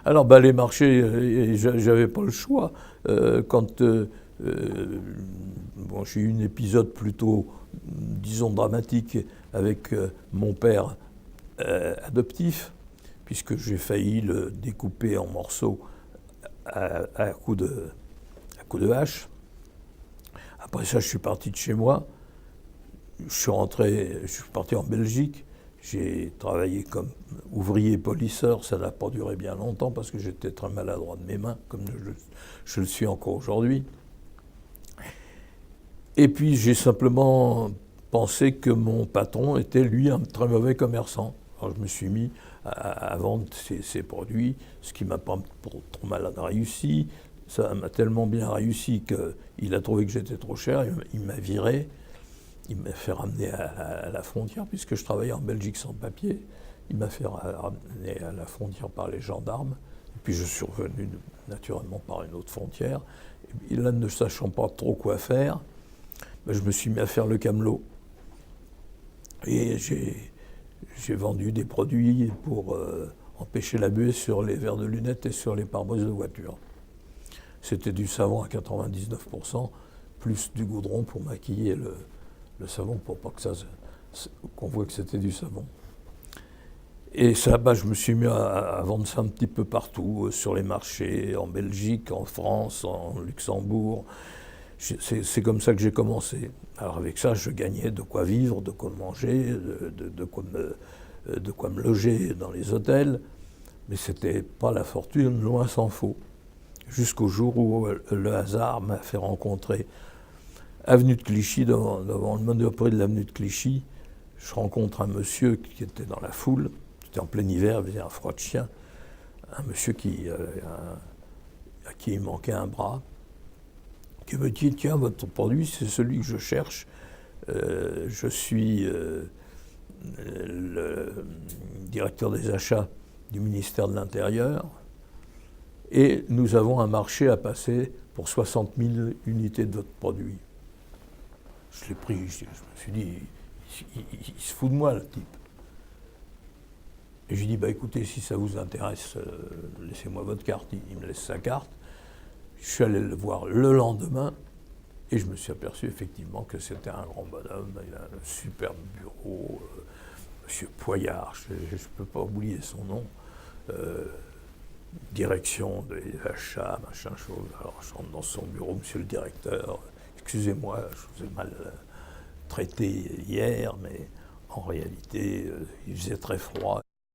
Alors, bah, les marchés, j'avais pas le choix. Quand bon, j'ai eu un épisode plutôt, disons, dramatique avec mon père adoptif, puisque j'ai failli le découper en morceaux à coup de hache. Après ça, je suis parti de chez moi. Je suis parti en Belgique. J'ai travaillé comme ouvrier polisseur. Ça n'a pas duré bien longtemps parce que j'étais très maladroit de mes mains, comme je le suis encore aujourd'hui. Et puis j'ai simplement pensé que mon patron était, lui, un très mauvais commerçant. Alors je me suis mis à vendre ses produits, ce qui m'a pas trop mal réussi. Ça m'a tellement bien réussi qu'il a trouvé que j'étais trop cher, il m'a viré. Il m'a fait ramener à la frontière, puisque je travaillais en Belgique sans papier. Il m'a fait ramener à la frontière par les gendarmes. Et puis je suis revenu naturellement par une autre frontière. Et là, ne sachant pas trop quoi faire, ben, je me suis mis à faire le camelot. Et j'ai vendu des produits pour empêcher la buée sur les verres de lunettes et sur les pare-brises de voiture. C'était du savon à 99%, plus du goudron pour maquiller le savon pour pas que qu'on voit que c'était du savon. Et ça, bah, je me suis mis à vendre ça un petit peu partout, sur les marchés, en Belgique, en France, en Luxembourg. C'est comme ça que j'ai commencé. Alors avec ça, je gagnais de quoi vivre, de quoi manger, de quoi me loger dans les hôtels. Mais c'était pas la fortune, loin s'en faut. Jusqu'au jour où le hasard m'a fait rencontrer avenue de Clichy, devant le Monoprix de l'avenue de Clichy. Je rencontre un monsieur qui était dans la foule, c'était en plein hiver, il faisait un froid de chien, un monsieur à qui il manquait un bras, qui me dit, tiens, votre produit, c'est celui que je cherche. Je suis le directeur des achats du ministère de l'Intérieur, et nous avons un marché à passer pour 60 000 unités de votre produit. Je l'ai pris, je me suis dit, il se fout de moi, le type. Et je lui ai dit, bah, écoutez, si ça vous intéresse, laissez-moi votre carte. Il me laisse sa carte. Je suis allé le voir le lendemain, et je me suis aperçu effectivement que c'était un grand bonhomme. Il a un superbe bureau, Monsieur Poyard, je ne peux pas oublier son nom. Direction des achats, machin chose. Alors je rentre dans son bureau, monsieur le directeur, excusez-moi, je vous ai mal traité hier, mais en réalité, il faisait très froid.